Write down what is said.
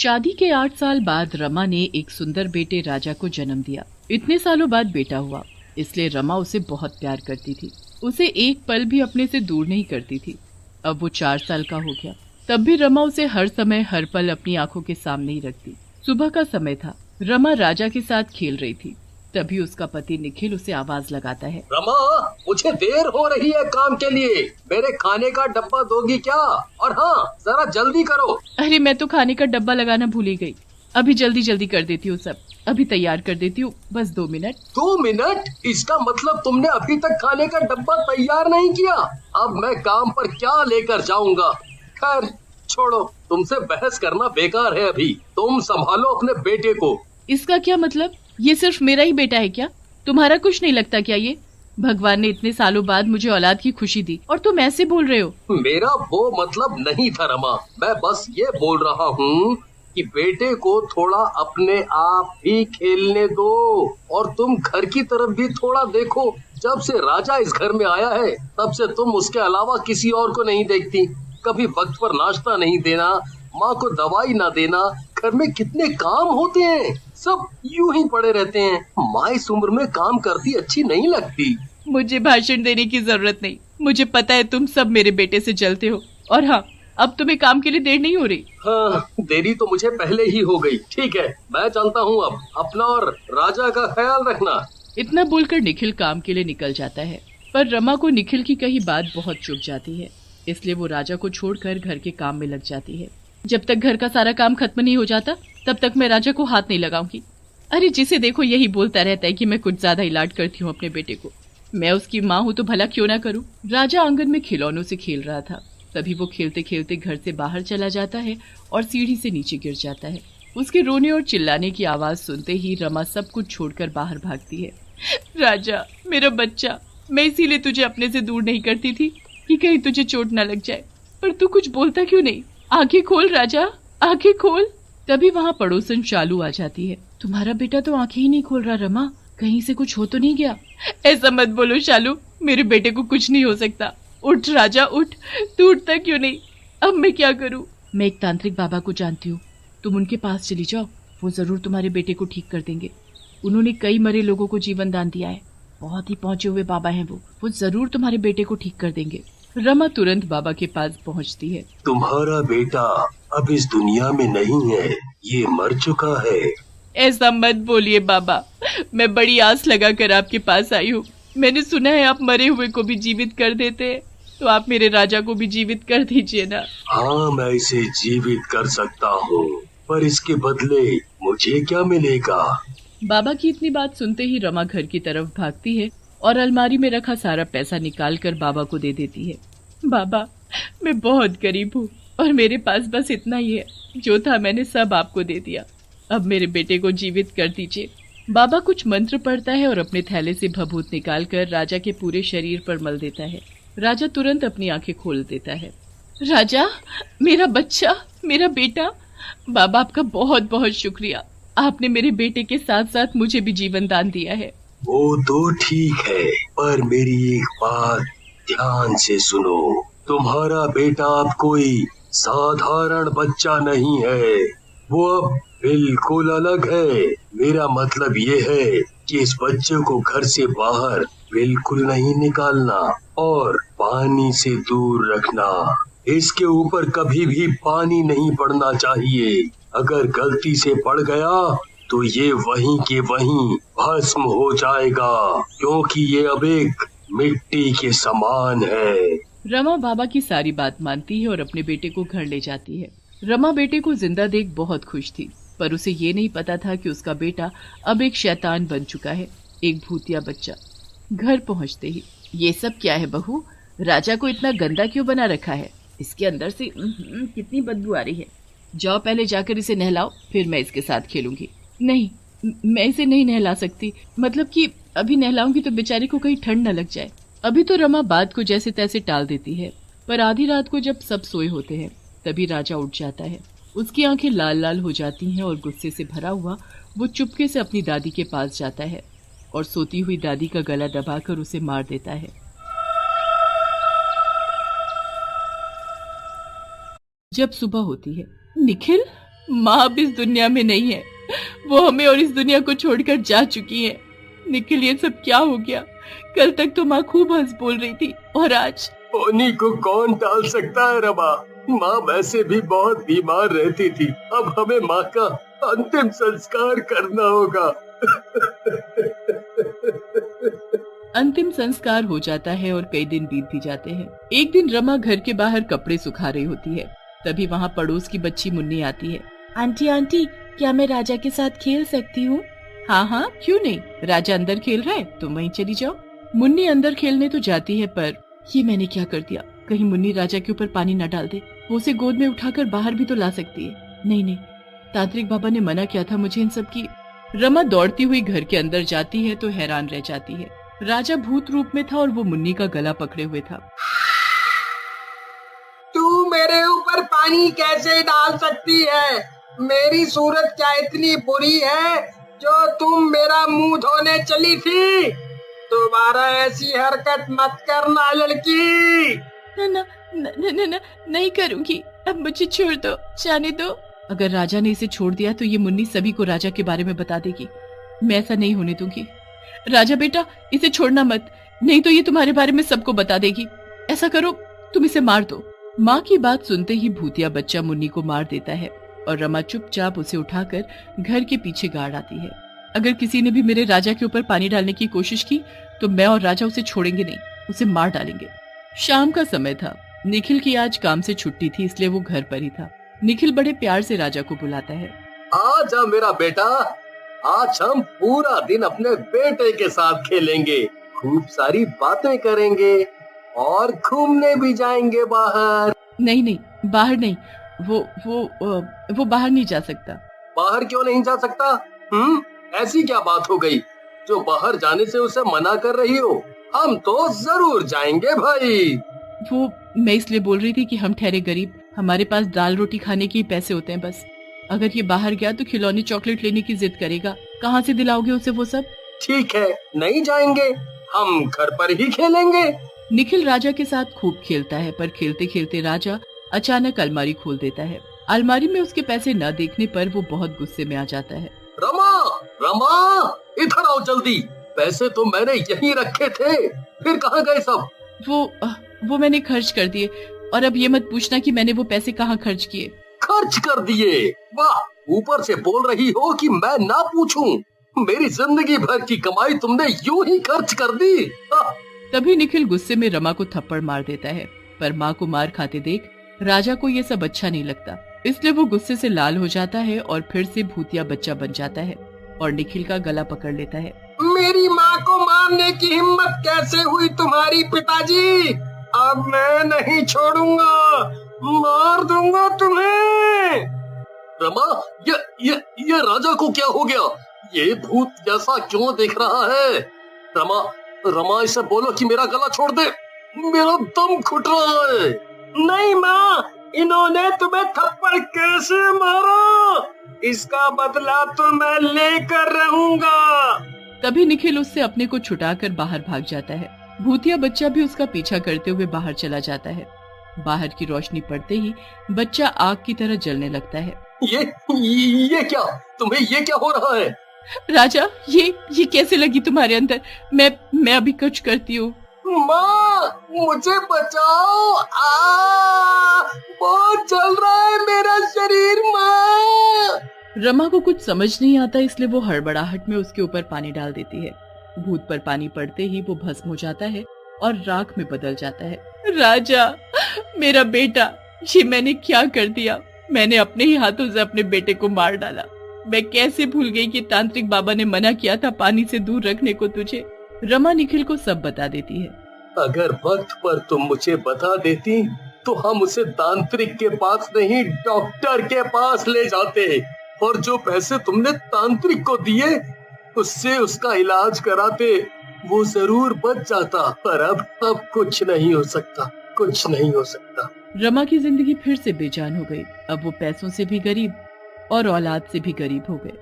शादी के 8 साल बाद रमा ने एक सुंदर बेटे राजा को जन्म दिया। इतने सालों बाद बेटा हुआ, इसलिए रमा उसे बहुत प्यार करती थी। उसे एक पल भी अपने से दूर नहीं करती थी। अब वो 4 साल का हो गया, तब भी रमा उसे हर समय हर पल अपनी आंखों के सामने ही रखती। सुबह का समय था, रमा राजा के साथ खेल रही थी। तभी उसका पति निखिल उसे आवाज लगाता है, रमा, मुझे देर हो रही है काम के लिए, मेरे खाने का डब्बा दोगी क्या? और हाँ, जरा जल्दी करो। अरे मैं तो खाने का डब्बा लगाना भूल ही गई। अभी जल्दी जल्दी कर देती हूँ, सब अभी तैयार कर देती हूँ, बस 2 मिनट। 2 मिनट? इसका मतलब तुमने अभी तक खाने का डब्बा तैयार नहीं किया? अब मैं काम पर क्या लेकर जाऊंगा? खैर छोड़ो, तुमसे बहस करना बेकार है। अभी तुम संभालो अपने बेटे को। इसका क्या मतलब? ये सिर्फ मेरा ही बेटा है क्या? तुम्हारा कुछ नहीं लगता क्या? ये भगवान ने इतने सालों बाद मुझे औलाद की खुशी दी और तुम ऐसे बोल रहे हो। मेरा वो मतलब नहीं था रमा, मैं बस ये बोल रहा हूँ कि बेटे को थोड़ा अपने आप भी खेलने दो और तुम घर की तरफ भी थोड़ा देखो। जब से राजा इस घर में आया है तब से तुम उसके अलावा किसी और को नहीं देखती। कभी वक्त पर नाश्ता नहीं देना, माँ को दवाई ना देना, घर में कितने काम होते हैं, सब यूं ही पड़े रहते हैं। माँ इस उम्र में काम करती अच्छी नहीं लगती। मुझे भाषण देने की जरूरत नहीं, मुझे पता है तुम सब मेरे बेटे से जलते हो। और हाँ, अब तुम्हें काम के लिए देर नहीं हो रही। हाँ, देरी तो मुझे पहले ही हो गई। ठीक है, मैं चलता हूँ। अब अपना और राजा का ख्याल रखना। इतना बोलकर निखिल काम के लिए निकल जाता है, पर रमा को निखिल की कही बात बहुत चुभ जाती है, इसलिए वो राजा को छोड़कर घर के काम में लग जाती है। जब तक घर का सारा काम खत्म नहीं हो जाता तब तक मैं राजा को हाथ नहीं लगाऊंगी। अरे जिसे देखो यही बोलता रहता है कि मैं कुछ ज्यादा ही लाड करती हूँ अपने बेटे को। मैं उसकी माँ हूँ तो भला क्यों ना करूँ। राजा आंगन में खिलौनों से खेल रहा था, तभी वो खेलते खेलते घर से बाहर चला जाता है और सीढ़ी से नीचे गिर जाता है। उसके रोने और चिल्लाने की आवाज सुनते ही रमा सब कुछ छोड़कर बाहर भागती है। राजा, मेरा बच्चा, मैं इसीलिए तुझे अपने से दूर नहीं करती थी कि कहीं तुझे चोट न लग जाए, पर तू कुछ बोलता क्यों नहीं? आंखें खोल राजा, आंखें खोल। तभी वहाँ पड़ोसन शालू आ जाती है। तुम्हारा बेटा तो आंखें ही नहीं खोल रहा रमा, कहीं से कुछ हो तो नहीं गया? ऐसा मत बोलो शालू, मेरे बेटे को कुछ नहीं हो सकता। उठ राजा उठ, तू उठता क्यों नहीं? अब मैं क्या करूँ? मैं एक तांत्रिक बाबा को जानती हूँ, तुम उनके पास चली जाओ, वो जरूर तुम्हारे बेटे को ठीक कर देंगे। उन्होंने कई मरे लोगों को जीवन दान दिया है, बहुत ही पहुंचे हुए बाबा हैं वो जरूर तुम्हारे बेटे को ठीक कर देंगे। रमा तुरंत बाबा के पास पहुंचती है। तुम्हारा बेटा अब इस दुनिया में नहीं है, ये मर चुका है। ऐसा मत बोलिए बाबा, मैं बड़ी आस लगाकर आपके पास आई हूँ। मैंने सुना है आप मरे हुए को भी जीवित कर देते हैं, तो आप मेरे राजा को भी जीवित कर दीजिए ना। हाँ, मैं इसे जीवित कर सकता हूँ, पर इसके बदले मुझे क्या मिलेगा? बाबा की इतनी बात सुनते ही रमा घर की तरफ भागती है और अलमारी में रखा सारा पैसा निकालकर बाबा को दे देती है। बाबा, मैं बहुत गरीब हूँ और मेरे पास बस इतना ही है, जो था मैंने सब आपको दे दिया। अब मेरे बेटे को जीवित कर दीजिए। बाबा कुछ मंत्र पढ़ता है और अपने थैले से भभूत निकालकर राजा के पूरे शरीर पर मल देता है। राजा तुरंत अपनी आंखें खोल देता है। राजा, मेरा बच्चा, मेरा बेटा, बाबा आपका बहुत बहुत शुक्रिया। आपने मेरे बेटे के साथ साथ मुझे भी जीवन दान दिया है। वो तो ठीक है, पर मेरी एक बात ध्यान से सुनो। तुम्हारा बेटा अब कोई साधारण बच्चा नहीं है, वो अब बिल्कुल अलग है। मेरा मतलब ये है कि इस बच्चे को घर से बाहर बिल्कुल नहीं निकालना और पानी से दूर रखना। इसके ऊपर कभी भी पानी नहीं पड़ना चाहिए। अगर गलती से पड़ गया तो ये वहीं के वहीं भस्म हो जाएगा, क्योंकि ये अब एक मिट्टी के समान है। रमा बाबा की सारी बात मानती है और अपने बेटे को घर ले जाती है। रमा बेटे को जिंदा देख बहुत खुश थी, पर उसे ये नहीं पता था कि उसका बेटा अब एक शैतान बन चुका है, एक भूतिया बच्चा। घर पहुंचते ही, ये सब क्या है बहू? राजा को इतना गंदा क्यों बना रखा है? इसके अंदर से कितनी बदबू आ रही है। जाओ पहले जाकर इसे नहलाओ, फिर मैं इसके साथ खेलूंगी। नहीं, मैं इसे नहीं नहला सकती, मतलब कि अभी नहलाऊंगी तो बेचारे को कहीं ठंड न लग जाए। अभी तो रमा बात को जैसे तैसे टाल देती है, पर आधी रात को जब सब सोए होते हैं तभी राजा उठ जाता है। उसकी आंखें लाल लाल हो जाती हैं और गुस्से से भरा हुआ वो चुपके से अपनी दादी के पास जाता है और सोती हुई दादी का गला दबाकर उसे मार देता है। जब सुबह होती है, निखिल, माँ अब इस दुनिया में नहीं है, वो हमें और इस दुनिया को छोड़कर जा चुकी है। निखिल, ये सब क्या हो गया? कल तक तो माँ खूब हंस बोल रही थी और आज। होनी को कौन टाल सकता है रमा? माँ वैसे भी बहुत बीमार रहती थी, अब हमें माँ का अंतिम संस्कार करना होगा। अंतिम संस्कार हो जाता है और कई दिन बीत भी जाते हैं। एक दिन रमा घर के बाहर कपड़े सुखा रही होती है, तभी वहाँ पड़ोस की बच्ची मुन्नी आती है। आंटी आंटी, क्या मैं राजा के साथ खेल सकती हूँ? हाँ हाँ, क्यों नहीं, राजा अंदर खेल रहा है, तुम वहीं चली जाओ। मुन्नी अंदर खेलने तो जाती है, पर ये मैंने क्या कर दिया, कहीं मुन्नी राजा के ऊपर पानी न डाल दे। वो उसे गोद में उठाकर बाहर भी तो ला सकती है। नहीं नहीं, तांत्रिक बाबा ने मना किया था मुझे इन सब की। रमा दौड़ती हुई घर के अंदर जाती है तो हैरान रह जाती है। राजा भूत रूप में था और वो मुन्नी का गला पकड़े हुए था। तू मेरे ऊपर पानी कैसे डाल सकती है? मेरी सूरत क्या इतनी बुरी है जो तुम मेरा मुंह धोने चली थी? दोबारा ऐसी हरकत मत करना लड़की। न, न, न, न, न, नहीं करूंगी, अब मुझे छोड़ दो, जाने दो। अगर राजा ने इसे छोड़ दिया तो ये मुन्नी सभी को राजा के बारे में बता देगी। मैं ऐसा नहीं होने दूंगी। राजा बेटा, इसे छोड़ना मत, नहीं तो ये तुम्हारे बारे में सबको बता देगी। ऐसा करो, तुम इसे मार दो। माँ की बात सुनते ही भूतिया बच्चा मुन्नी को मार देता है और रमा चुपचाप उसे उठाकर घर के पीछे गाड़ आती है। अगर किसी ने भी मेरे राजा के ऊपर पानी डालने की कोशिश की तो मैं और राजा उसे छोड़ेंगे नहीं, उसे मार डालेंगे। शाम का समय था। निखिल की आज काम से छुट्टी थी, इसलिए वो घर पर ही था। निखिल बड़े प्यार से राजा को बुलाता है। आजा मेरा बेटा, आज हम पूरा दिन अपने बेटे के साथ खेलेंगे, खूब सारी बातें करेंगे और घूमने भी जाएंगे बाहर। नहीं नहीं, बाहर नहीं, वो बाहर नहीं जा सकता। बाहर क्यों नहीं जा सकता? ऐसी क्या बात हो गई जो बाहर जाने से उसे मना कर रही हो? हम तो जरूर जाएंगे भाई। वो मैं इसलिए बोल रही थी कि हम ठहरे गरीब, हमारे पास दाल रोटी खाने के ही पैसे होते हैं बस। अगर ये बाहर गया तो खिलौने चॉकलेट लेने की जिद करेगा, कहाँ से दिलाओगे उसे वो सब? ठीक है, नहीं जाएंगे, हम घर पर ही खेलेंगे। निखिल राजा के साथ खूब खेलता है, पर खेलते खेलते राजा अचानक अलमारी खोल देता है। अलमारी में उसके पैसे न देखने पर वो बहुत गुस्से में आ जाता है। रमा, रमा, इधर आओ जल्दी, पैसे तो मैंने यहीं रखे थे, फिर कहाँ गए सब? वो मैंने खर्च कर दिए, और अब ये मत पूछना कि मैंने वो पैसे कहाँ खर्च किए। खर्च कर दिए? वाह, ऊपर से बोल रही हो कि मैं ना पूछूं। मेरी जिंदगी भर की कमाई तुमने यूं ही खर्च कर दी। तभी निखिल गुस्से में रमा को थप्पड़ मार देता है, पर माँ को मार खाते देख राजा को ये सब अच्छा नहीं लगता, इसलिए वो गुस्से से लाल हो जाता है और फिर से भूतिया बच्चा बन जाता है और निखिल का गला पकड़ लेता है। मेरी माँ को मारने की हिम्मत कैसे हुई तुम्हारी पिताजी? अब मैं नहीं छोड़ूंगा, मार दूंगा तुम्हें। रमा, ये राजा को क्या हो गया? ये भूत जैसा क्यों दिख रहा है? रमा, रमा, इसे बोलो कि मेरा गला छोड़ दे, मेरा दम घुट रहा है। नहीं माँ, इन्होंने तुम्हें थप्पड़ कैसे मारा? इसका बदला तो मैं लेकर रहूंगा। तभी निखिल उससे अपने को छुटाकर बाहर भाग जाता है। भूतिया बच्चा भी उसका पीछा करते हुए बाहर चला जाता है। बाहर की रोशनी पड़ते ही बच्चा आग की तरह जलने लगता है। ये क्या? तुम्हें ये क्या हो रहा है? राजा, ये कैसे लगी तुम्हारे अंदर? मैं अभी कुछ करती हूँ। माँ, मुझे बचाओ, बहुत जल रहा है मेरा शरीर। माँ! रमा को कुछ समझ नहीं आता, इसलिए वो हड़बड़ाहट में उसके ऊपर पानी डाल देती है। भूत पर पानी पड़ते ही वो भस्म हो जाता है और राख में बदल जाता है। राजा, मेरा बेटा, ये मैंने क्या कर दिया? मैंने अपने ही हाथों से अपने बेटे को मार डाला। मैं कैसे भूल गई कि तांत्रिक बाबा ने मना किया था पानी से दूर रखने को तुझे। रमा निखिल को सब बता देती है। अगर वक्त पर तुम मुझे बता देती तो हम उसे तांत्रिक के पास नहीं, डॉक्टर के पास ले जाते, और जो पैसे तुमने तांत्रिक को दिए उससे उसका इलाज कराते, वो जरूर बच जाता। पर अब कुछ नहीं हो सकता, कुछ नहीं हो सकता। रमा की जिंदगी फिर से बेजान हो गई। अब वो पैसों से भी गरीब और औलाद से भी गरीब हो गए।